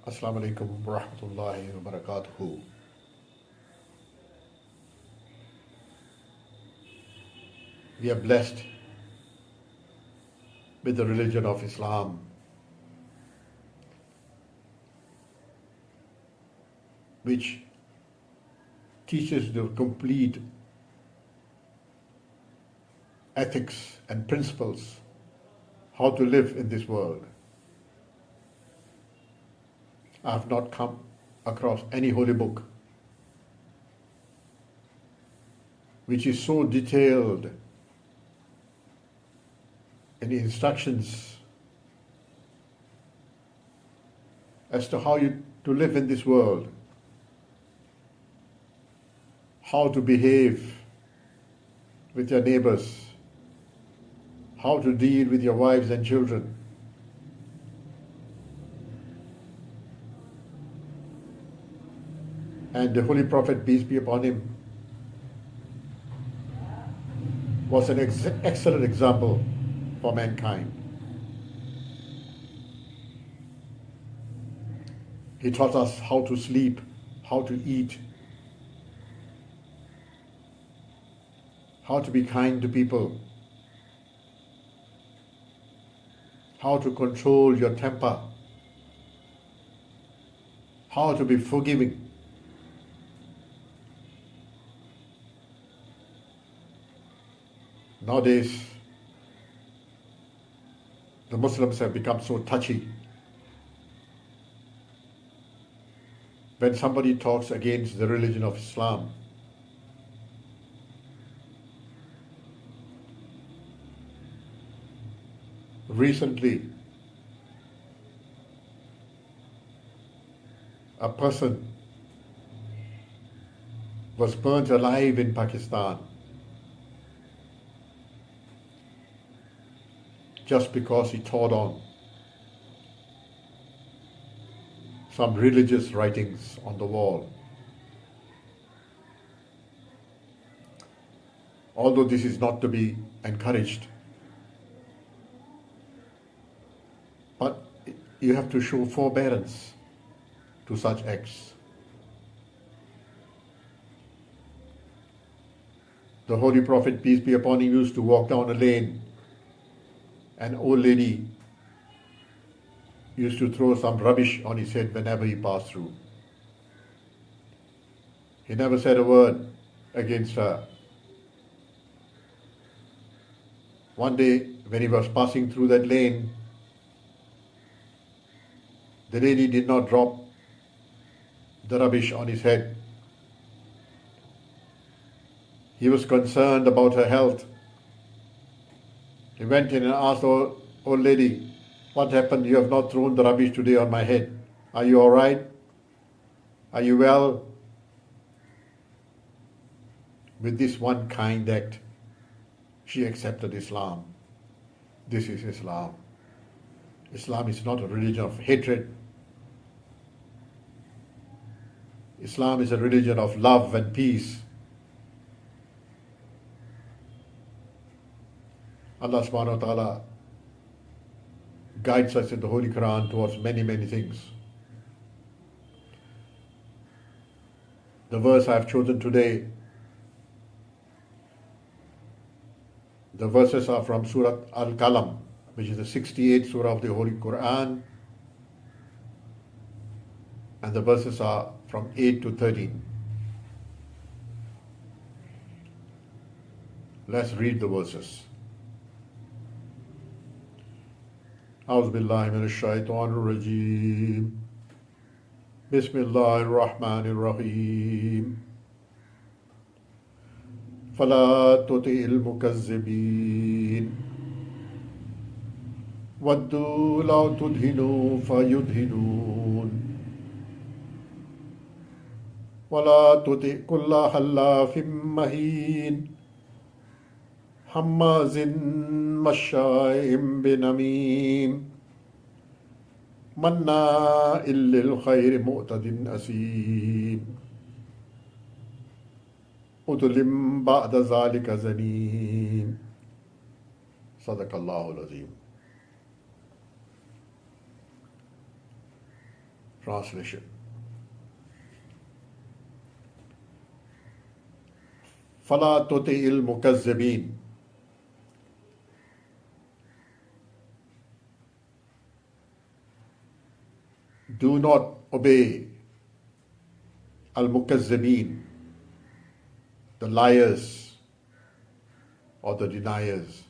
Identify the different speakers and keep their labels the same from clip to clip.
Speaker 1: Assalamu alaikum wa rahmatullahi wa barakatuhu. We are blessed with the religion of Islam, which teaches the complete ethics and principles how to live in this world. I have not come across any holy book which is so detailed in the instructions as to how you to live in this world, how to behave with your neighbors, how to deal with your wives and children. And the Holy Prophet, peace be upon him, was an excellent example for mankind. He taught us how to sleep, how to eat, how to be kind to people, how to control your temper, how to be forgiving. Nowadays, the Muslims have become so touchy. When somebody talks against the religion of Islam, recently, a person was burnt alive in Pakistan just because he taught on some religious writings on the wall. Although this is not to be encouraged, but you have to show forbearance to such acts. The Holy Prophet, peace be upon him, used to walk down a lane. An old lady used to throw some rubbish on his head whenever he passed through. He never said a word against her. One day, when he was passing through that lane, the lady did not drop the rubbish on his head. He was concerned about her health. He went in and asked the old lady, "What happened? You have not thrown the rubbish today on my head. Are you all right? Are you well?" With this one kind act, she accepted Islam. This is Islam. Islam is not a religion of hatred. Islam is a religion of love and peace. Allah subhanahu wa ta'ala guides us in the Holy Quran towards many, many things. The verse I have chosen today, the verses are from Surah Al-Qalam, which is the 68th surah of the Holy Quran, and the verses are from 8 to 13. Let's read the verses. أعوذ بالله من الشيطان الرجيم بسم الله الرحمن الرحيم فلا تطع المكذبين ودوا لو تدهنوا فيدهنون ولا تطع كل حلاف مهين هماز مشاء بنميم مناع للخير معتد أثيم عتل بعد ذلك زنيم. صدق الله العظيم. Translation. فَلَا تُطِعِ الْمُكَذِّبِينَ. Do not obey al-mukazzibin, the liars or the deniers.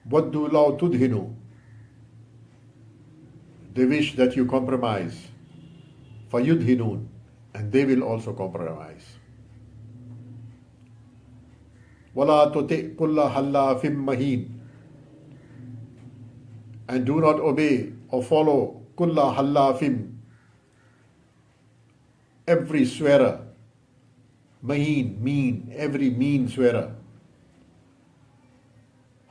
Speaker 1: وَدُّوا لَوْ تُدْهِنُوا. They wish that you compromise. فَيُدْهِنُونَ. And they will also compromise. وَلَا تُطِعْ كُلَّ حَلَّافٍ مَهِينٍ. And do not obey or follow kulla hallafim, every swearer, mahin, mean, every mean swearer,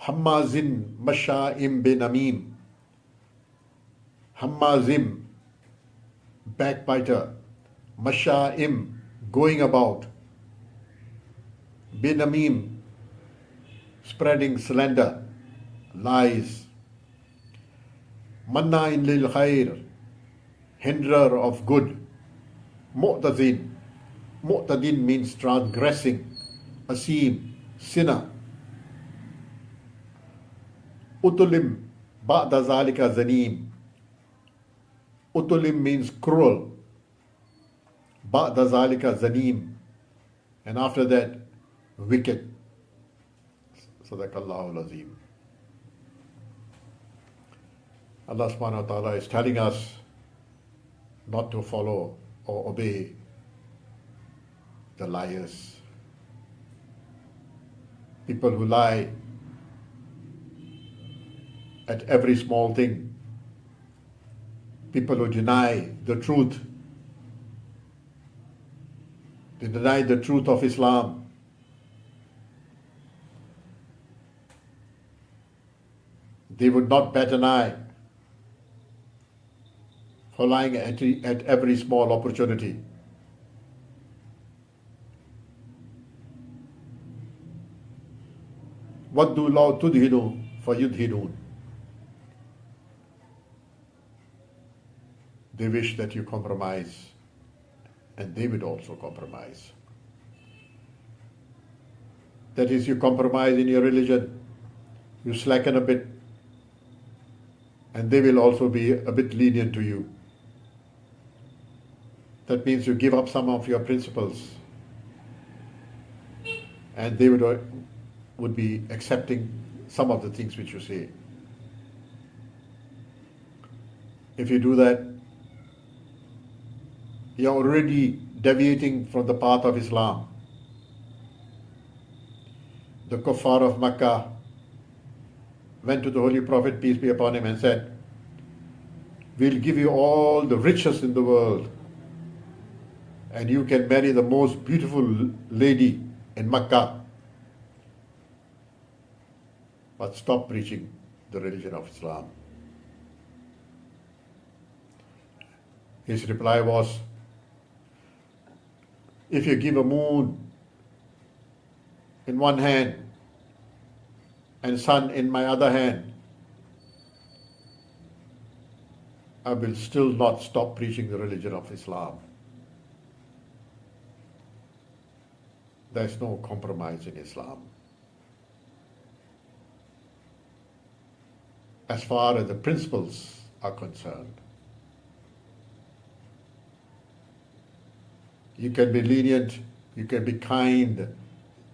Speaker 1: hammazin masha'im binamim, hammazim, backbiter, masha'im, going about, binamim, spreading slander, lies, manna'in lil khair, hinderer of good, mu'tadin. Mu'tadin means transgressing, asim, sinner. Utulim ba'da zalika zanim. Utulim means cruel. Ba'da zalika zanim. And after that, wicked. Sadaqallahu al-azim. Allah subhanahu wa ta'ala is telling us not to follow or obey the liars. People who lie at every small thing. People who deny the truth. They deny the truth of Islam. They would not bat an eye for lying at every small opportunity. وَدُّوا لَوْ تُدْهِنُوا فَيُدْهِنُونَ. They wish that you compromise, and they would also compromise. That is, you compromise in your religion, you slacken a bit, and they will also be a bit lenient to you. That means you give up some of your principles, and they would be accepting some of the things which you say. If you do that, you are already deviating from the path of Islam. The kuffar of Makkah went to the Holy Prophet, peace be upon him, and said, "We'll give you all the riches in the world, and you can marry the most beautiful lady in Makkah. But stop preaching the religion of Islam." His reply was, "If you give a moon in one hand and sun in my other hand, I will still not stop preaching the religion of Islam." There is no compromise in Islam. As far as the principles are concerned, you can be lenient, you can be kind,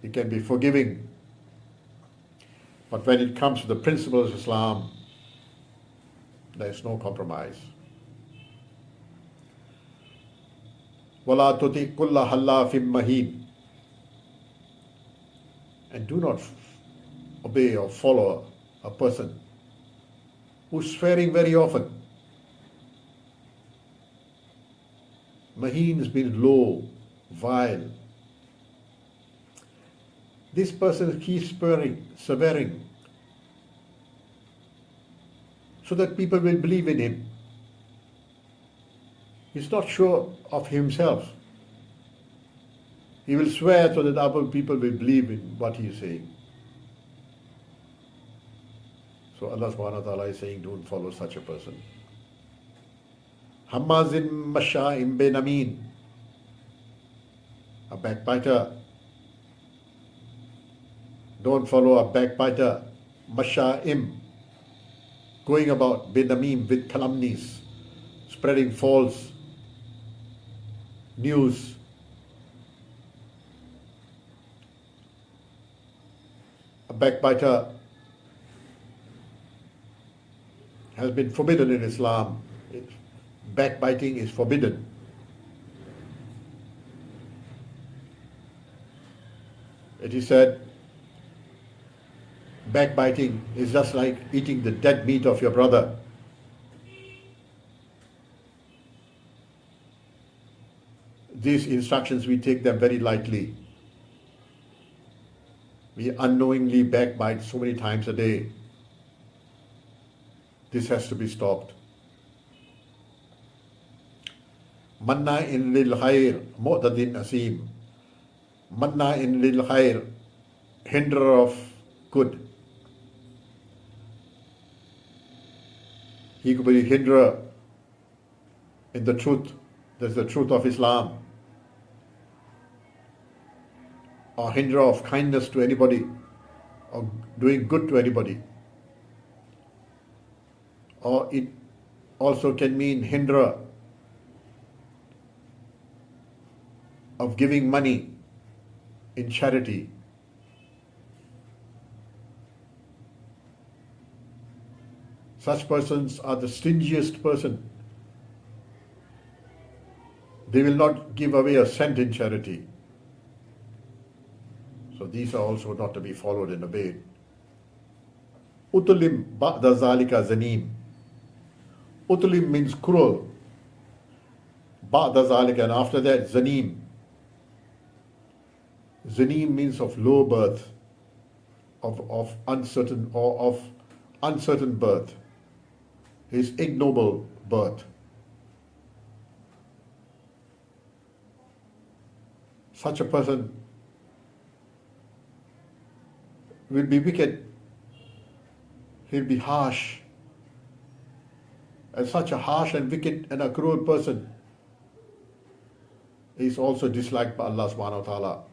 Speaker 1: you can be forgiving. But when it comes to the principles of Islam, there is no compromise. وَلَا تُطِعْ كُلَّ حَلَّافٍ مَهِينٍ. And do not obey or follow a person who's swearing very often. Maheen means low, vile. This person keeps swearing, so that people will believe in him. He's not sure of himself. He will swear so that other people will believe in what he is saying. So Allah subhanahu wa ta'ala is saying, don't follow such a person. Hammazin Masha'im bin Amin, a backbiter. Don't follow a backbiter. Masha'im, going about bin Amim with calumnies, spreading false news. A backbiter has been forbidden in Islam. Backbiting is forbidden. It is said, backbiting is just like eating the dead meat of your brother. These instructions, we take them very lightly. We unknowingly backbite so many times a day. This has to be stopped. Manna in lil khair, mu'tadin asim. Manna in lil khair, hinderer of good. He could be a hinderer in the truth. That's the truth of Islam. Or hinderer of kindness to anybody, or doing good to anybody. Or it also can mean hinderer of giving money in charity. Such persons are the stingiest person. They will not give away a cent in charity. So these are also not to be followed and obeyed. Utulim ba'da zalika zanim. Utulim means cruel. Ba'da zalika, and after that zanim. Zanim means of low birth, of uncertain birth. His ignoble birth. Such a person will be wicked. He'll be harsh. And such a harsh and wicked and a cruel person is also disliked by Allah subhanahu wa ta'ala.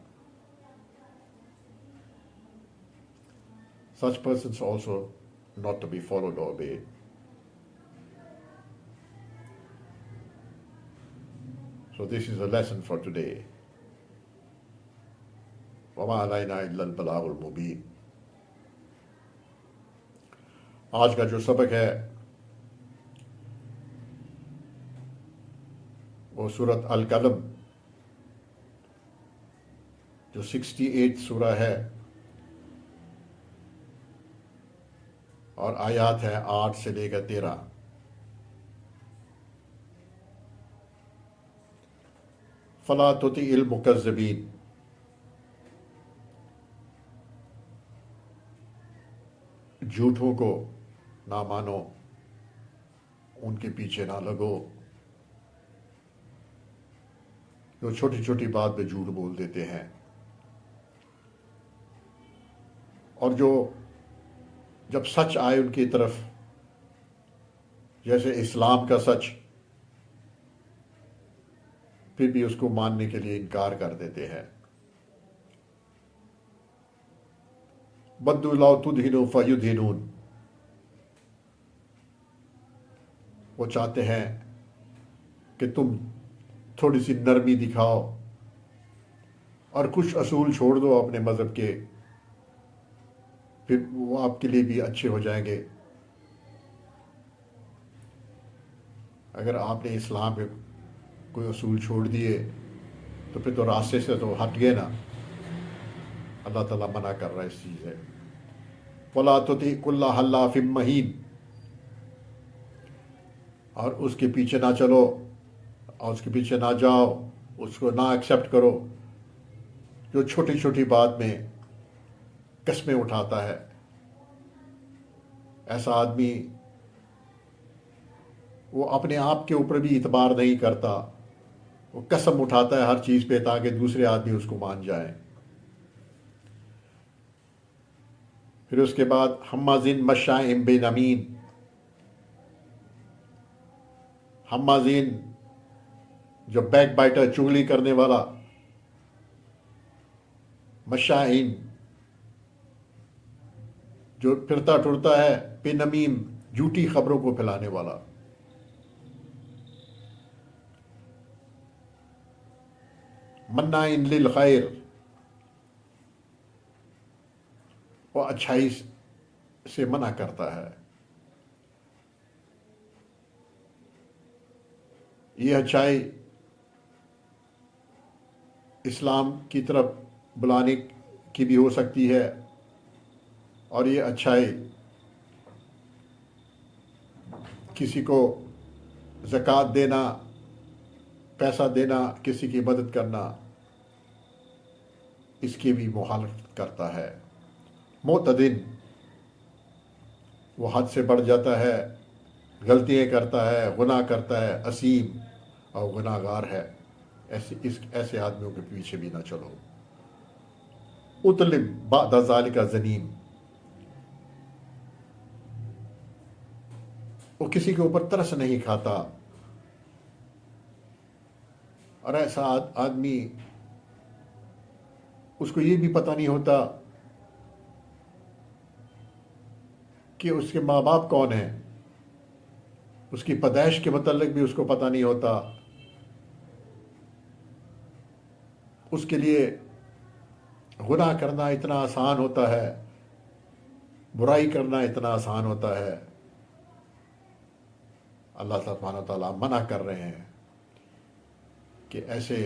Speaker 1: Such persons also not to be followed or obeyed. So this is a lesson for today. وَمَا عَلَيْنَا إِلَّا الْبَلَاغُ الْمُبِينُ. आज का जो सबक है वो सूरत अल कलम जो 68 सूरा है और आयात है 8 से लेकर 13। फला तुतिइल मुकज़्ज़बीन, झूठों को ना मानो, उनके पीछे ना लगो, जो छोटी छोटी बात पे झूठ बोल देते हैं और जो जब सच आए उनकी तरफ, जैसे इस्लाम का सच, फिर भी उसको मानने के लिए इनकार कर देते हैं। बद्दू लाउ तुदहिनु फयुदहिनून, वो चाहते हैं कि तुम थोड़ी सी नरमी दिखाओ और कुछ असूल छोड़ दो अपने मज़हब के, फिर वो आपके लिए भी अच्छे हो जाएंगे। अगर आपने इस्लाम के कोई असूल छोड़ दिए तो फिर तो रास्ते से तो हट गए ना। अल्लाह ताला मना कर रहा है इस चीज़ है। वला तुति कुल्ला हल्लाफिम महीन, और उसके पीछे ना चलो और उसके पीछे ना जाओ, उसको ना एक्सेप्ट करो जो छोटी छोटी बात में कस्में उठाता है। ऐसा आदमी वो अपने आप के ऊपर भी इतबार नहीं करता, वो कसम उठाता है हर चीज़ पे ताकि दूसरे आदमी उसको मान जाए। फिर उसके बाद हम्माजिन मशाइम बिन अमीन, حمازین جو بیک بائٹر، چغلی کرنے والا، مشاہین جو پھرتا ٹرتا ہے، بے نمیم جھوٹی خبروں کو پھیلانے والا. مناعٍ للخیر، وہ اچھائی سے منع کرتا ہے. یہ اچھائی اسلام کی طرف بلانے کی بھی ہو سکتی ہے، اور یہ اچھائی کسی کو زکوٰۃ دینا، پیسہ دینا، کسی کی مدد کرنا، اس کی بھی مخالفت کرتا ہے. معتدن، وہ حد سے بڑھ جاتا ہے، غلطیاں کرتا ہے، گناہ کرتا ہے، اسیم اور گناہ گار ہے. ایسے آدمیوں کے پیچھے بھی نہ چلو. اطلب بعد ذالک زنیم، وہ کسی کے اوپر ترس نہیں کھاتا. اور ایسا آدمی، اس کو یہ بھی پتہ نہیں ہوتا کہ اس کے ماں باپ کون ہیں، اس کی پیدائش کے متعلق بھی اس کو پتہ نہیں ہوتا. اس کے لیے گناہ کرنا اتنا آسان ہوتا ہے، برائی کرنا اتنا آسان ہوتا ہے. اللہ سبحانہ و تعالیٰ منع کر رہے ہیں کہ ایسے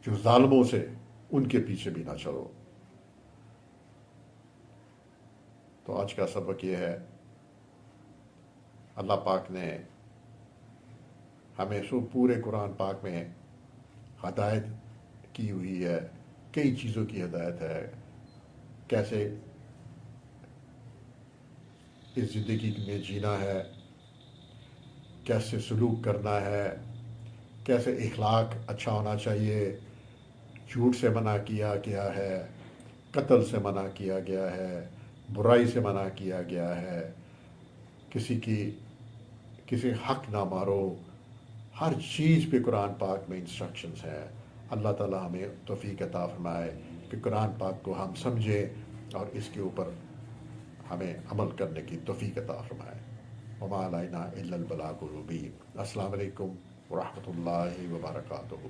Speaker 1: جو ظالموں سے، ان کے پیچھے بھی نہ چلو. تو آج کا سبق یہ ہے، اللہ پاک نے ہمیں پورے قرآن پاک میں ہدایت کی ہوئی ہے. کئی چیزوں کی ہدایت ہے، کیسے اس زندگی میں جینا ہے، کیسے سلوک کرنا ہے، کیسے اخلاق اچھا ہونا چاہیے. جھوٹ سے منع کیا گیا ہے، قتل سے منع کیا گیا ہے، برائی سے منع کیا گیا ہے، کسی حق نہ مارو. ہر چیز پہ قرآن پاک میں انسٹرکشنز ہیں. اللہ تعالیٰ ہمیں توفیق عطا فرمائے کہ قرآن پاک کو ہم سمجھیں اور اس کے اوپر ہمیں عمل کرنے کی توفیق عطا فرمائے. وما علینا الا البلاغ المبین. السلام علیکم ورحمۃ اللہ وبرکاتہ.